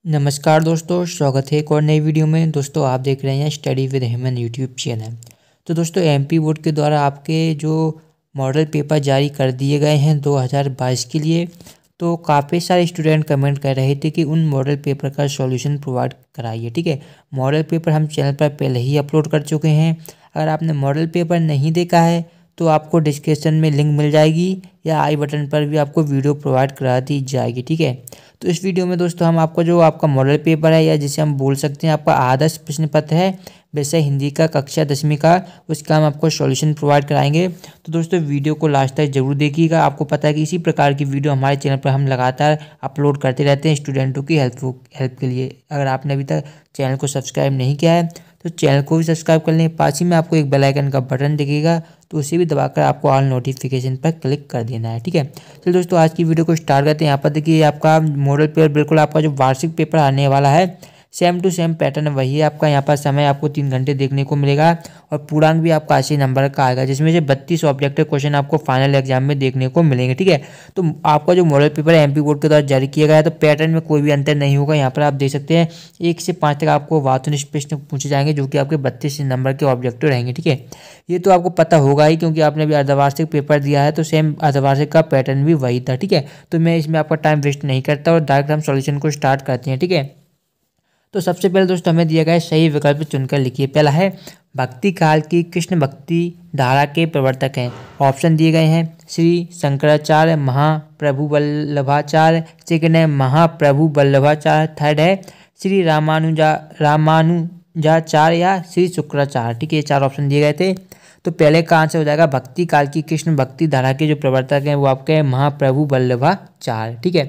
नमस्कार दोस्तों, स्वागत है एक और नई वीडियो में। दोस्तों आप देख रहे हैं study with Heman YouTube channel. तो दोस्तों एमपी बोर्ड के द्वारा आपके जो मॉडल पेपर जारी कर दिए गए हैं 2022 के लिए, तो काफ़ी सारे स्टूडेंट कमेंट कर रहे थे कि उन मॉडल पेपर का सॉल्यूशन प्रोवाइड कराइए। ठीक है, मॉडल पेपर हम चैनल पर पहले ही अपलोड कर चुके हैं। अगर आपने मॉडल पेपर नहीं देखा है तो आपको डिस्क्रिप्शन में लिंक मिल जाएगी या आई बटन पर भी आपको वीडियो प्रोवाइड करा दी जाएगी। ठीक है, तो इस वीडियो में दोस्तों हम आपको जो आपका मॉडल पेपर है या जिसे हम बोल सकते हैं आपका आदर्श प्रश्न पत्र है विषय हिंदी का कक्षा 10वीं का, उसका हम आपको सॉल्यूशन प्रोवाइड कराएंगे। तो दोस्तों वीडियो को लास्ट तक जरूर देखिएगा। आपको पता है कि इसी प्रकार की वीडियो हमारे चैनल पर हम लगातार अपलोड करते रहते हैं स्टूडेंटों की हेल्प के लिए। अगर आपने अभी तक चैनल को सब्सक्राइब नहीं किया है तो चैनल को भी सब्सक्राइब कर लें। पास ही में आपको एक बेल आइकन का बटन दिखेगा, तो उसे भी दबाकर आपको ऑल नोटिफिकेशन पर क्लिक कर देना है। ठीक है, तो दोस्तों आज की वीडियो को स्टार्ट करते हैं। यहाँ पर देखिए आपका मॉडल पेपर बिल्कुल आपका जो वार्षिक पेपर आने वाला है सेम टू सेम पैटर्न वही है आपका। यहाँ पर समय आपको 3 घंटे देखने को मिलेगा और पूर्णांक भी आपका 80 नंबर का आएगा, जिसमें से 32 ऑब्जेक्टिव क्वेश्चन आपको फाइनल एग्जाम में देखने को मिलेंगे। ठीक है, तो आपका जो मॉडल पेपर है एमपी बोर्ड के द्वारा जारी किया गया है, तो पैटर्न में कोई भी अंतर नहीं होगा। यहाँ पर आप देख सकते हैं 1 से 5 तक आपको वास्तुनिष्ठ प्रश्न पूछे जाएंगे जो कि आपके 32 नंबर के ऑब्जेक्टिव रहेंगे। ठीक है, ये तो आपको पता होगा ही क्योंकि आपने अभी अर्धवार्षिक पेपर दिया है, तो सेम अर्धवार्षिक का पैटर्न भी वही था। ठीक है, तो मैं इसमें आपका टाइम वेस्ट नहीं करता और डायरेक्ट हम सॉल्यूशन को स्टार्ट करते हैं। ठीक है, तो सबसे पहले दोस्तों हमें दिया गया है सही विकल्प चुनकर लिखिए। पहला है भक्ति काल की कृष्ण भक्ति धारा के प्रवर्तक हैं। ऑप्शन दिए गए हैं श्री शंकराचार्य, महाप्रभु वल्लभाचार्य, सेकंड है महाप्रभु वल्लभाचार्य, थर्ड है श्री रामानुजाचार्य या श्री शुक्राचार्य। ठीक है, ये 4 ऑप्शन दिए गए थे। तो पहले का आंसर हो जाएगा भक्ति काल की कृष्ण भक्ति धारा के जो प्रवर्तक हैं वो आपके महाप्रभु वल्लभाचार्य। ठीक है,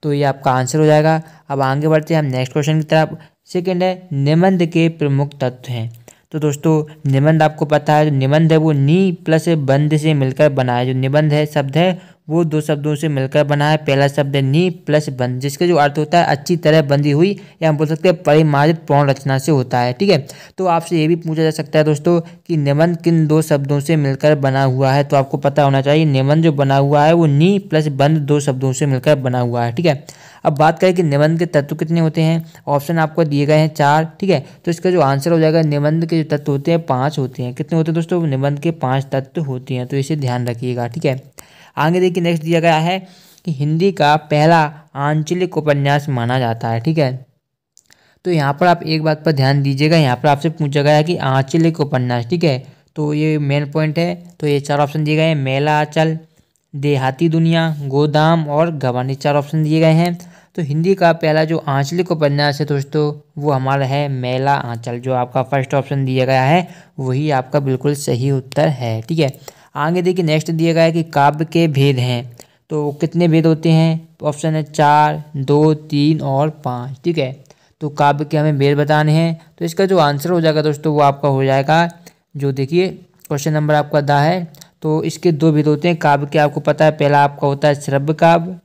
तो ये आपका आंसर हो जाएगा। अब आगे बढ़ते हैं हम नेक्स्ट क्वेश्चन की तरफ। सेकंड है निबंध के प्रमुख तत्व हैं। तो दोस्तों निबंध आपको पता है, जो निबंध है वो नी प्लस बंध से मिलकर बना है। जो निबंध है शब्द है वो 2 शब्दों से मिलकर बना है। पहला शब्द है नी प्लस बंध, जिसका जो अर्थ होता है अच्छी तरह बंधी हुई, या हम बोल सकते हैं परिमार्जित पूर्ण रचना से होता है। ठीक है, तो आपसे ये भी पूछा जा सकता है दोस्तों कि निबंध किन 2 शब्दों से मिलकर बना हुआ है, तो आपको पता होना चाहिए निबंध जो बना हुआ है वो नी प्लस बंध 2 शब्दों से मिलकर बना हुआ है। ठीक है, अब बात करें कि निबंध के तत्व कितने होते हैं। ऑप्शन आपको दिए गए हैं 4। ठीक है, तो इसका जो आंसर हो जाएगा निबंध के जो तत्व होते हैं 5 होते हैं। कितने होते हैं दोस्तों? निबंध के 5 तत्व होते हैं, तो इसे ध्यान रखिएगा। ठीक है, आगे देखिए नेक्स्ट दिया गया है कि हिंदी का पहला आंचलिक उपन्यास माना जाता है। ठीक है, तो यहाँ पर आप एक बात पर ध्यान दीजिएगा, यहाँ पर आपसे पूछा गया है कि आंचलिक उपन्यास। ठीक है, तो ये मेन पॉइंट है। तो ये 4 ऑप्शन दिए गए हैं मेला आंचल, देहाती दुनिया, गोदाम और गबन, ये 4 ऑप्शन दिए गए हैं। तो हिंदी का पहला जो आंचलिक उपन्यास है दोस्तों वो हमारा है मेला आंचल। जो आपका फर्स्ट ऑप्शन दिया गया है वही आपका बिल्कुल सही उत्तर है। ठीक है, आगे देखिए नेक्स्ट दिया गया है कि काव्य के भेद हैं। तो कितने भेद होते हैं? ऑप्शन है 4, 2, 3 और 5। ठीक है, तो काव्य के हमें भेद बताने हैं। तो इसका जो आंसर हो जाएगा दोस्तों वो आपका हो जाएगा, जो देखिए क्वेश्चन नंबर आपका दा है। तो इसके 2 भेद होते हैं काव्य के, आपको पता है। पहला आपका होता है श्रव्य काव्य,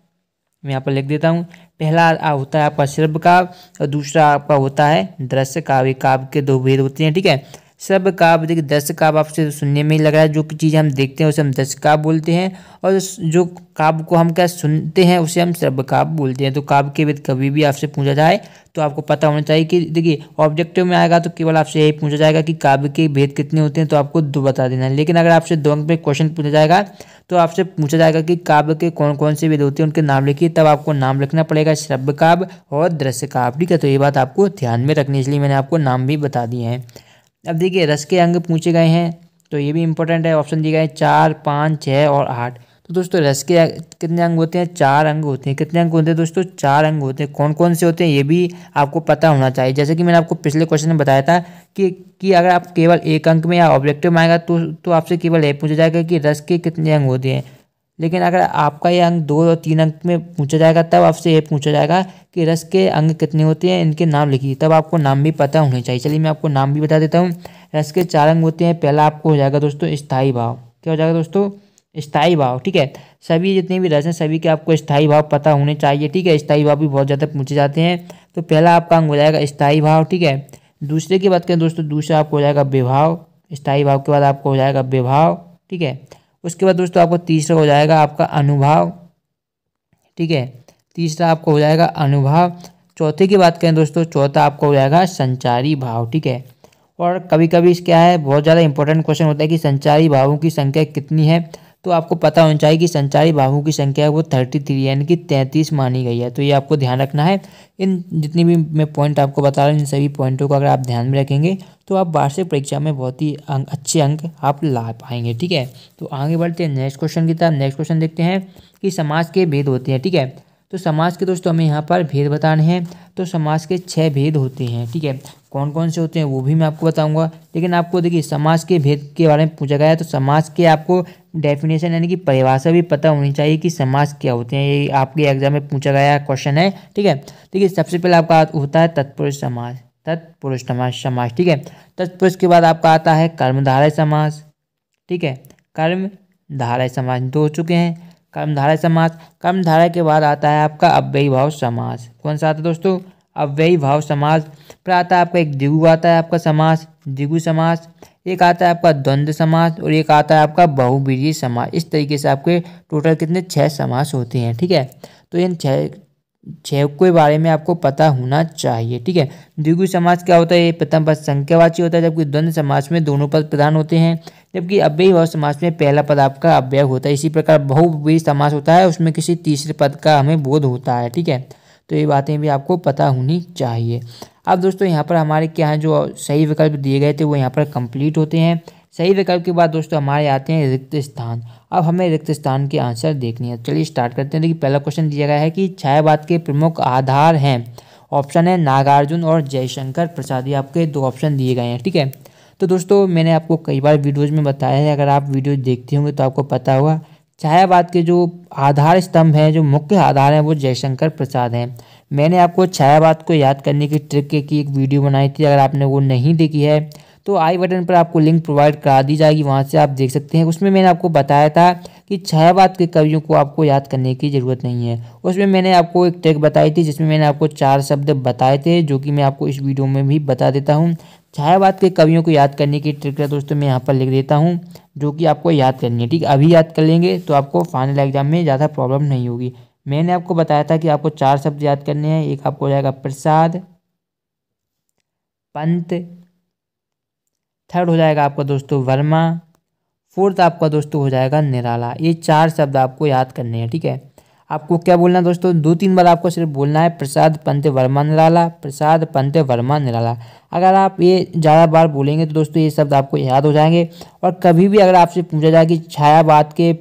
मैं यहाँ पर लिख देता हूँ। पहला होता है आपका श्रव्य काव्य और दूसरा आपका होता है दृश्य काव्य। काव्य के 2 भेद होते हैं। ठीक है, श्रव्य काव्य देखिए, दृश्य काव्य आपसे सुनने में ही लग रहा है, जो चीज़ हम देखते हैं उसे हम दृश्य काव्य बोलते हैं, और जो काव्य को हम क्या सुनते हैं उसे हम श्रव्य काव्य बोलते हैं। तो काव्य के भेद कभी भी आपसे पूछा जाए तो आपको पता होना चाहिए कि देखिए ऑब्जेक्टिव में आएगा तो केवल आपसे यही पूछा जाएगा कि काव्य के भेद कितने होते हैं, तो आपको 2 बता देना है। लेकिन अगर आपसे 2 अंक पे क्वेश्चन पूछा जाएगा तो आपसे पूछा जाएगा कि काव्य के कौन कौन से भेद होते हैं, उनके नाम लिखिए, तब आपको नाम लिखना पड़ेगा श्रव्य काव्य और दृश्य काव्य। ठीक है, तो ये बात आपको ध्यान में रखनी, इसलिए मैंने आपको नाम भी बता दिए हैं। अब देखिए रस के अंग पूछे गए हैं, तो ये भी इंपॉर्टेंट है। ऑप्शन दिए गए हैं 4, 5, 6 और 8। तो दोस्तों रस के कितने अंग होते हैं? 4 अंग होते हैं। कितने अंग होते हैं दोस्तों? 4 अंग होते हैं। कौन कौन से होते हैं ये भी आपको पता होना चाहिए। जैसे कि मैंने आपको पिछले क्वेश्चन में बताया था कि अगर आप केवल 1 अंक में या ऑब्जेक्टिव में आएगा तो आपसे केवल ये पूछा जाएगा कि रस के कितने अंग होते हैं। लेकिन अगर आपका ये अंक 2 और 3 अंक में पूछा जाएगा तब आपसे ये पूछा जाएगा कि रस के अंग कितने होते हैं, इनके नाम लिखिए, तब आपको नाम भी पता होने चाहिए। चलिए मैं आपको नाम भी बता देता हूँ। रस के 4 अंग होते हैं। पहला आपको हो जाएगा दोस्तों स्थायी भाव। क्या हो जाएगा दोस्तों? स्थायी भाव। ठीक है, सभी जितने भी रस हैं सभी के आपको स्थायी भाव पता होने चाहिए। ठीक है, स्थायी भाव भी बहुत ज़्यादा पूछे जाते हैं। तो पहला आपका अंग हो जाएगा स्थायी भाव। ठीक है, दूसरे की बात करें दोस्तों, दूसरा आपको हो जाएगा विभाव। स्थायी भाव के बाद आपको हो जाएगा विभाव। ठीक है, उसके बाद दोस्तों आपको तीसरा हो जाएगा आपका अनुभाव। ठीक है, तीसरा आपको हो जाएगा अनुभाव। चौथे की बात करें दोस्तों, चौथा आपका हो जाएगा संचारी भाव, ठीक है। और कभी कभी क्या है, बहुत ज़्यादा इंपॉर्टेंट क्वेश्चन होता है कि संचारी भावों की संख्या कितनी है, तो आपको पता होना चाहिए कि संचारी भावों की संख्या है वो 33 यानी कि 33 मानी गई है। तो ये आपको ध्यान रखना है। इन जितनी भी मैं पॉइंट आपको बता रहा हूँ, इन सभी पॉइंटों को अगर आप ध्यान में रखेंगे तो आप वार्षिक परीक्षा में बहुत ही अच्छे अंक आप ला पाएंगे, ठीक है। तो आगे बढ़ते हैं नेक्स्ट क्वेश्चन की तरफ। नेक्स्ट क्वेश्चन देखते हैं कि समाज के भेद होते हैं, ठीक है। तो समाज के दोस्तों हमें यहाँ पर भेद बताने हैं। तो समाज के 6 भेद होते हैं, ठीक है। कौन कौन से होते हैं वो भी मैं आपको बताऊंगा, लेकिन आपको देखिए समाज के भेद के बारे में पूछा गया है तो समाज के आपको डेफिनेशन यानी कि परिभाषा भी पता होनी चाहिए कि समाज क्या होते हैं। ये आपके एग्जाम में पूछा गया क्वेश्चन है, ठीक है। देखिए सबसे पहले आपका होता है तत्पुरुष समाज, तत्पुरुष समाज, ठीक है। तत्पुरुष के बाद आपका आता है कर्मधारय समाज, ठीक है। कर्मधारय समाज 2 हो चुके हैं। कर्मधारय समाज, कर्मधारय के बाद आता है आपका अव्ययी भाव समाज। कौन सा आता है दोस्तों? अव्ययी भाव समाज। फिर आता है आपका एक द्विगु आता है आपका समाज, द्विगु समाज। एक आता है आपका द्वंद्व समाज और एक आता है आपका बहुब्रीहि समाज। इस तरीके से आपके टोटल कितने 6 समास होते हैं, ठीक है। तो इन 6 के बारे में आपको पता होना चाहिए, ठीक है। द्विगु समाज क्या होता है? ये प्रथम पद संख्यावाची होता है, जबकि द्वंद्व समाज में दोनों पद प्रधान होते हैं, जबकि अव्ययी भाव समाज में पहला पद आपका अव्यय होता है। इसी प्रकार बहुब्रीहि समास होता है, उसमें किसी तीसरे पद का हमें बोध होता है, ठीक है। तो ये बातें भी आपको पता होनी चाहिए। अब दोस्तों यहाँ पर हमारे क्या है, जो सही विकल्प दिए गए थे वो यहाँ पर कंप्लीट होते हैं। सही विकल्प के बाद दोस्तों हमारे आते हैं रिक्त स्थान। अब हमें रिक्त स्थान के आंसर देखनी है। चलिए स्टार्ट करते हैं। देखिए पहला क्वेश्चन दिया गया है कि छायावाद के प्रमुख आधार हैं। ऑप्शन है नागार्जुन और जयशंकर प्रसाद। ये आपके 2 ऑप्शन दिए गए हैं, ठीक है। तो दोस्तों मैंने आपको कई बार वीडियोज़ में बताया है, अगर आप वीडियो देखते होंगे तो आपको पता होगा छायावाद के जो आधार स्तंभ हैं, जो मुख्य आधार हैं, वो जयशंकर प्रसाद हैं। मैंने आपको छायावाद को याद करने की ट्रिक की एक वीडियो बनाई थी, अगर आपने वो नहीं देखी है तो आई बटन पर आपको लिंक प्रोवाइड करा दी जाएगी, वहाँ से आप देख सकते हैं। उसमें मैंने आपको बताया था कि छायावाद के कवियों को आपको याद करने की ज़रूरत नहीं है। उसमें मैंने आपको एक ट्रिक बताई थी जिसमें मैंने आपको 4 शब्द बताए थे, जो कि मैं आपको इस वीडियो में भी बता देता हूँ। छायावाद के कवियों को याद करने की ट्रिक है दोस्तों, मैं यहाँ पर लिख देता हूँ, जो कि आपको याद करनी है, ठीक है। अभी याद कर लेंगे तो आपको फाइनल एग्जाम में ज़्यादा प्रॉब्लम नहीं होगी। मैंने आपको बताया था कि आपको 4 शब्द याद करने हैं। एक आपको हो जाएगा प्रसाद, पंत, थर्ड हो जाएगा आपका दोस्तों वर्मा, फोर्थ आपका दोस्तों हो जाएगा निराला। ये 4 शब्द आपको याद करने हैं, ठीक है। आपको क्या बोलना है दोस्तों? 2-3 बार आपको सिर्फ बोलना है प्रसाद, पंत, वर्मा, निराला, प्रसाद, पंत, वर्मा, निराला। अगर आप ये ज़्यादा बार बोलेंगे तो दोस्तों ये शब्द आपको याद हो जाएंगे। और कभी भी अगर आपसे पूछा जाए कि छायावाद के,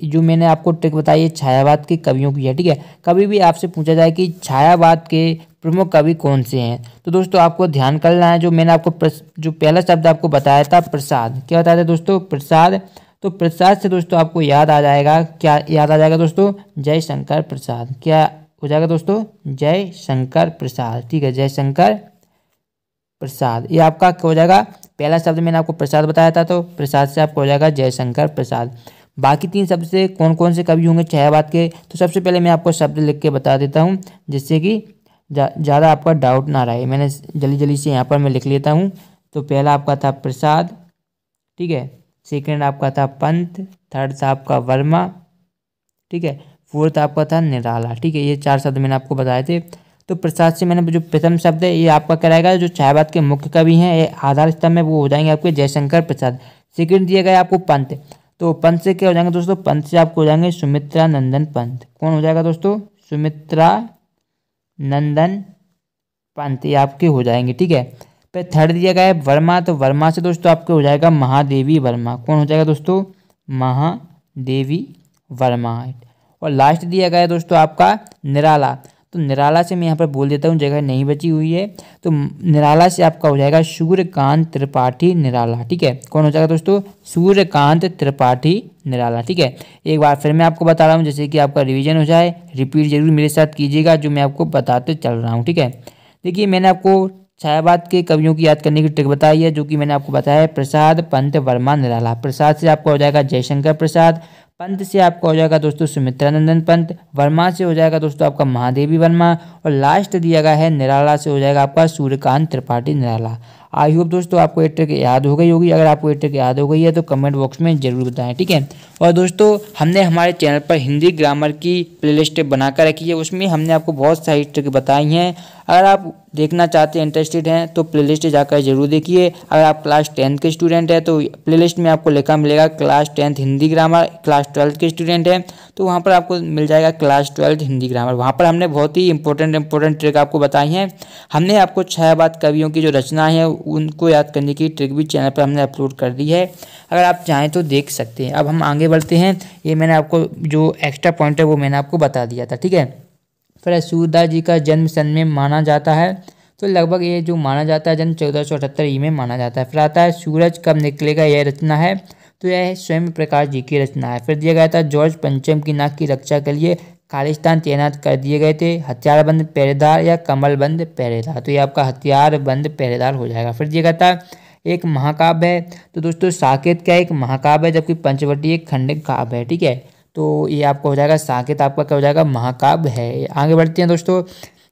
जो मैंने आपको ट्रिक बताई है छायावाद के कवियों की है, ठीक है, कभी भी आपसे पूछा जाए कि छायावाद के प्रमुख कवि कौन से हैं, तो दोस्तों आपको ध्यान करना है। जो मैंने आपको जो पहला शब्द आपको बताया था प्रसाद, क्या बताया था दोस्तों? प्रसाद। तो प्रसाद से दोस्तों आपको याद आ जाएगा, क्या याद आ जाएगा दोस्तों? जयशंकर प्रसाद। क्या हो जाएगा दोस्तों? जयशंकर प्रसाद, ठीक है, जयशंकर प्रसाद। ये आपका क्या हो जाएगा? पहला शब्द मैंने आपको प्रसाद बताया था, तो प्रसाद से आपको हो जाएगा जयशंकर प्रसाद। बाकी 3 शब्द से कौन कौन से कवि होंगे छायावाद के, तो सबसे पहले मैं आपको शब्द लिख के बता देता हूँ, जिससे कि ज़्यादा आपका डाउट ना रहे। मैंने जल्दी जल्दी से यहाँ पर मैं लिख लेता हूँ। तो पहला आपका था प्रसाद, ठीक है, सेकंड आपका था पंत, थर्ड था आपका वर्मा, ठीक है, फोर्थ आपका था निराला, ठीक है। ये 4 शब्द मैंने आपको बताए थे। तो प्रसाद से मैंने जो प्रथम शब्द है ये आपका क्या रहेगा? जो छायावाद के मुख्य कवि हैं, ये आधार स्तंभ में वो हो जाएंगे आपके जयशंकर प्रसाद। सेकंड दिया गया आपको पंत, तो पंत से क्या हो जाएंगे दोस्तों? पंत से आपको हो जाएंगे सुमित्रा नंदन पंत। कौन हो जाएगा दोस्तों? सुमित्रा नंदन पंत, ये आपके हो जाएंगे, ठीक है। फिर थर्ड दिया गया है वर्मा, तो वर्मा से दोस्तों आपके हो जाएगा महादेवी वर्मा। कौन हो जाएगा दोस्तों? महादेवी वर्मा। और लास्ट दिया गया है दोस्तों आपका निराला, तो निराला से मैं यहाँ पर बोल देता हूँ, जगह नहीं बची हुई है, तो निराला से आपका हो जाएगा सूर्यकांत त्रिपाठी निराला, ठीक है। कौन हो जाएगा दोस्तों? सूर्यकांत त्रिपाठी निराला, ठीक है। एक बार फिर मैं आपको बता रहा हूँ, जैसे कि आपका रिवीजन हो जाए, रिपीट जरूर मेरे साथ कीजिएगा जो मैं आपको बताते चल रहा हूँ, ठीक है। देखिए मैंने आपको छायावाद के कवियों की याद करने की ट्रिक बताई है, जो कि मैंने आपको बताया है प्रसाद, पंत, वर्मा, निराला। प्रसाद से आपका हो जाएगा जयशंकर प्रसाद, पंत से आपका हो जाएगा दोस्तों सुमित्रा नंदन पंत। वर्मा से हो जाएगा दोस्तों आपका महादेवी वर्मा। और लास्ट दिया गया है निराला से हो जाएगा आपका सूर्यकांत त्रिपाठी निराला। आई होप दोस्तों आपको ये ट्रिक याद हो गई होगी। अगर आपको ये ट्रिक याद हो गई है तो कमेंट बॉक्स में जरूर बताएं, ठीक है। और दोस्तों हमने हमारे चैनल पर हिंदी ग्रामर की प्लेलिस्ट बनाकर रखी है, उसमें हमने आपको बहुत सारी ट्रिक बताई हैं। अगर आप देखना चाहते हैं, इंटरेस्टेड हैं, तो प्लेलिस्ट जाकर जरूर देखिए। अगर आप क्लास 10 के स्टूडेंट हैं तो प्लेलिस्ट में आपको लिखा मिलेगा क्लास 10 हिंदी ग्रामर। क्लास 12 के स्टूडेंट हैं तो वहाँ पर आपको मिल जाएगा क्लास 12 हिंदी ग्रामर। वहाँ पर हमने बहुत ही इंपॉर्टेंट ट्रिक आपको बताई हैं। हमने आपको छायावाद कवियों की जो रचनाएं हैं उनको याद करने की ट्रिक भी चैनल पर हमने अपलोड कर दी है, अगर आप चाहें तो देख सकते हैं। अब हम आगे बढ़ते हैं। ये मैंने आपको जो एक्स्ट्रा पॉइंट है वो मैंने आपको बता दिया था, ठीक है। फिर सूरदास जी का जन्म सन में माना जाता है, तो लगभग ये जो माना जाता है जन्म 1478 में माना जाता है। फिर आता है सूरज कब निकलेगा, यह रचना है, तो यह स्वयं प्रकाश जी की रचना है। फिर दिया गया था जॉर्ज पंचम की नाक की रक्षा के लिए खालिस्तान तैनात कर दिए गए थे, हथियारबंद पहरेदार या कमलबंद पहरेदार, तो ये आपका हथियारबंद पहरेदार हो जाएगा। फिर दिया गया था एक महाकाव्य है, तो दोस्तों साकेत क्या एक महाकाव्य है, जबकि पंचवटी एक खंडित काव्य है, ठीक है। तो ये आपका हो जाएगा साकेत आपका क्या हो जाएगा महाकाव्य है। आगे बढ़ते हैं दोस्तों।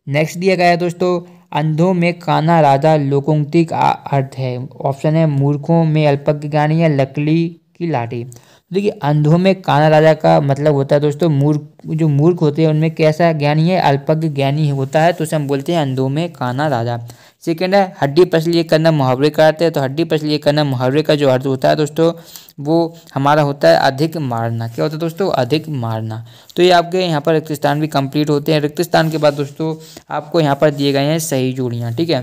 नेक्स्ट दिया गया है दोस्तों अंधों में कान्हा राजा लोकोक्ति का अर्थ है। ऑप्शन है मूर्खों में अल्पज्ञ ज्ञानी या लकड़ी की लाठी। देखिए अंधों में कान्हा राजा का मतलब होता है दोस्तों मूर्ख, जो मूर्ख होते हैं उनमें कैसा ज्ञानी है, अल्पज्ञ ज्ञानी होता है, तो उसे हम बोलते हैं अंधों में कान्हा राजा। सेकेंड है हड्डी पसली करना मुहावरे का अर्थ है, तो हड्डी पसली करना मुहावरे का जो अर्थ होता है दोस्तों वो हमारा होता है अधिक मारना। क्या होता है दोस्तों, अधिक मारना। तो ये आपके यहाँ पर रिक्त स्थान भी कंप्लीट होते हैं। रिक्त स्थान के बाद दोस्तों आपको यहाँ पर दिए गए हैं सही जोड़ियाँ, ठीक है।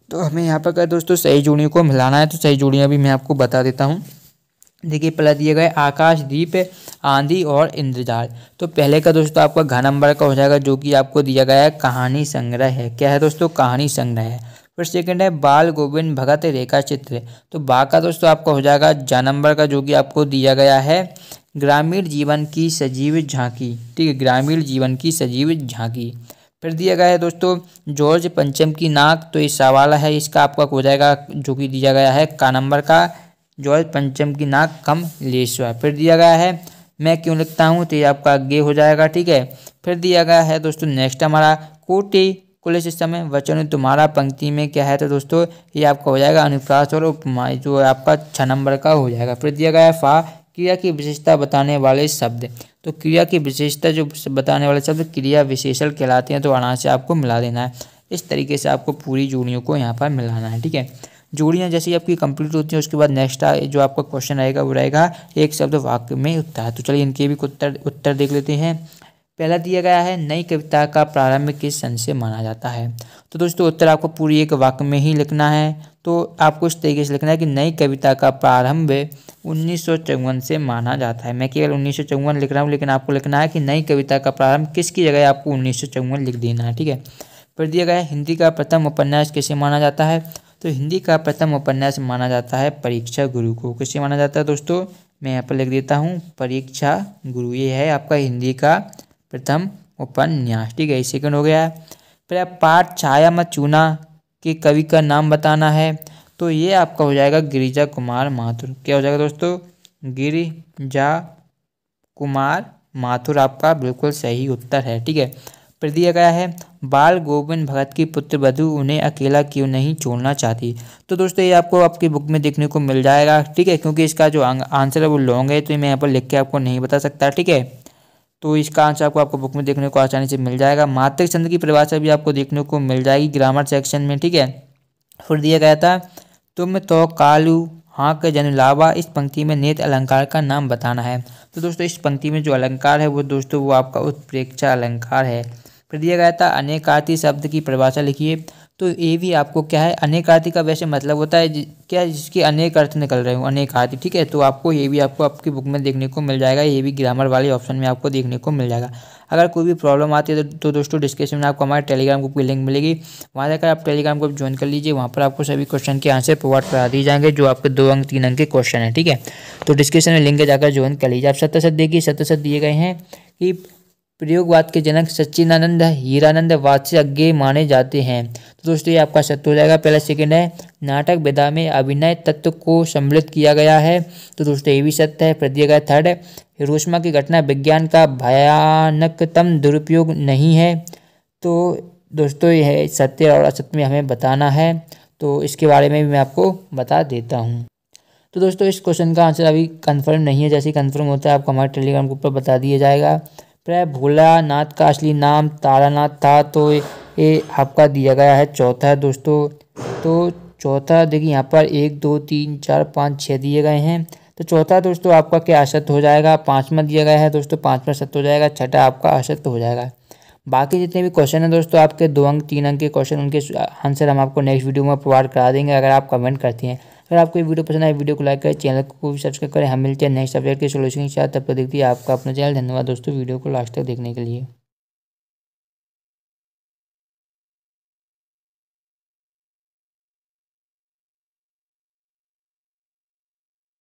तो हमें यहाँ पर क्या दोस्तों सही जोड़ियों को मिलाना है, तो सही जोड़ियाँ भी मैं आपको बता देता हूँ। देखिए पहला दिए गए आकाशदीप, आंधी और इंद्रजाल। तो पहले का दोस्तों आपका घ नंबर का हो जाएगा, जो कि आपको दिया गया है कहानी संग्रह है। क्या है दोस्तों, कहानी संग्रह है। फिर सेकंड है बाल गोविंद भगत रेखा चित्र, तो बा का दोस्तों आपका हो जाएगा जा नंबर का, जो कि आपको दिया गया है ग्रामीण जीवन की सजीव झांकी, ठीक है, ग्रामीण जीवन की सजीव झांकी। फिर दिया गया है दोस्तों जॉर्ज पंचम की नाक, तो ये सवाल है, इसका आपका हो जाएगा जो कि दिया गया है का नंबर का, जॉर्ज पंचम की नाक कम लेशवा। फिर दिया गया है मैं क्यों लिखता हूँ, तो ये आपका गे हो जाएगा, ठीक है। फिर दिया गया है दोस्तों नेक्स्ट हमारा कोटि कुलिस समय वचन तुम्हारा पंक्ति में क्या है, तो दोस्तों ये आपका हो जाएगा अनुप्रास और उपमा, जो आपका 6 नंबर का हो जाएगा। फिर दिया गया है फा क्रिया की विशेषता बताने वाले शब्द, तो क्रिया की विशेषता जो बताने वाले शब्द क्रिया विशेषण कहलाते हैं, तो अनाज से आपको मिला देना है। इस तरीके से आपको पूरी जोड़ियों को यहाँ पर मिलाना है, ठीक है। जोड़ियाँ जैसे ही आपकी कंप्लीट होती हैं उसके बाद नेक्स्ट जो आपका क्वेश्चन रहेगा वो रहेगा एक शब्द वाक्य में उत्तर। तो चलिए इनके भी उत्तर देख लेते हैं। पहला दिया गया है नई कविता का प्रारंभ किस सन से माना जाता है, तो दोस्तों उत्तर आपको पूरी एक वाक्य में ही लिखना है। तो आपको इस तरीके से लिखना है कि नई कविता का प्रारंभ 1954 से माना जाता है। मैं केवल 1954 लिख रहा हूँ, लेकिन आपको लिखना है कि नई कविता का प्रारंभ किसकी जगह आपको 1954 लिख देना है, ठीक है। फिर दिया गया है हिंदी का प्रथम उपन्यास किसे माना जाता है, तो हिंदी का प्रथम उपन्यास माना जाता है परीक्षा गुरु को। किसे माना जाता है दोस्तों, मैं यहाँ पर लिख देता हूँ परीक्षा गुरु, ये है आपका हिंदी का प्रथम उपन्यास, ठीक है। सेकंड हो गया। फिर आप पाठ छाया मत चूना के कवि का नाम बताना है, तो ये आपका हो जाएगा गिरिजा कुमार माथुर। क्या हो जाएगा दोस्तों, गिरिजा कुमार माथुर आपका बिल्कुल सही उत्तर है, ठीक है। फिर दिया गया है बाल गोविंद भगत की पुत्र वधु उन्हें अकेला क्यों नहीं छोड़ना चाहती, तो दोस्तों ये आपको आपकी बुक में देखने को मिल जाएगा, ठीक है, क्योंकि इसका जो आंसर है वो लॉन्ग है, तो मैं यहाँ पर लिख के आपको नहीं बता सकता, ठीक है। तो इसका आंसर आपको बुक में देखने को आसानी से मिल जाएगा। मात्रक छंद की परिभाषा भी आपको देखने को मिल जाएगी ग्रामर सेक्शन में, ठीक है। फिर दिया गया था तुम तो कालू हाँ के जन लावा, इस पंक्ति में नेत अलंकार का नाम बताना है, तो दोस्तों इस पंक्ति में जो अलंकार है वो दोस्तों वो आपका उत्प्रेक्षा अलंकार है। फिर दिया गया था अनेकार्थी शब्द की परिभाषा लिखिए, तो ये भी आपको क्या है अनेकार्थी का वैसे मतलब होता है क्या जिसके अनेक अर्थ निकल रहे हो, अनेकार्थी, ठीक है। तो आपको ये भी आपको आपकी बुक में देखने को मिल जाएगा, ये भी ग्रामर वाले ऑप्शन में आपको देखने को मिल जाएगा। अगर कोई भी प्रॉब्लम आती है तो दोस्तों डिस्क्रिप्शन में आपको हमारे टेलीग्राम ग्रुप की लिंक मिलेगी, वहाँ जाकर आप टेलीग्राम ग्रुप ज्वाइन कर लीजिए, वहाँ पर आपको सभी क्वेश्चन के आंसर प्रोवाइड करा दिए जाएंगे जो आपके 2 अंक 3 अंक के क्वेश्चन है, ठीक है। तो डिस्क्रिप्शन में लिंक जाकर ज्वाइन कर लीजिए। आप सत्य देखिए, सत्य दिए गए हैं कि प्रयोगवाद के जनक सच्चिदानंद हीरानंद वाद से आगे माने जाते हैं, तो दोस्तों ये आपका सत्य हो जाएगा। पहला सेकंड है नाटक विधा में अभिनय तत्व को सम्मिलित किया गया है, तो दोस्तों ये भी सत्य है। फिर दिया गया थर्ड हिरोशिमा की घटना विज्ञान का भयानकतम दुरुपयोग नहीं है। तो दोस्तों यह सत्य और असत्य में हमें बताना है, तो इसके बारे में भी मैं आपको बता देता हूँ। तो दोस्तों इस क्वेश्चन का आंसर अभी कंफर्म नहीं है, जैसे ही कंफर्म होता है आपको हमारे टेलीग्राम ग्रुप पर बता दिया जाएगा। प्रभु भोलानाथ का असली नाम तारानाथ था, तो ये आपका दिया गया है चौथा है दोस्तों। तो चौथा देखिए यहाँ पर 1 2 3 4 5 6 दिए गए हैं, तो चौथा दोस्तों आपका क्या असत्य हो जाएगा। पाँचवा दिया गया है दोस्तों, पाँचवा सत्य हो जाएगा, छठा आपका असत्य हो जाएगा। बाकी जितने भी क्वेश्चन हैं दोस्तों आपके 2 अंक 3 अंक के क्वेश्चन, उनके आंसर हम आपको नेक्स्ट वीडियो में प्रोवाइड करा देंगे अगर आप कमेंट करते हैं। अगर आपको ये वीडियो पसंद आए वीडियो को लाइक करें, चैनल को भी सब्सक्राइब करें। हम मिलते हैं नेक्स्ट सब्जेक्ट के सोल्यूशन के साथ, तब तक देखते हैं आपका अपना चैनल। धन्यवाद दोस्तों वीडियो को लास्ट तक देखने के लिए।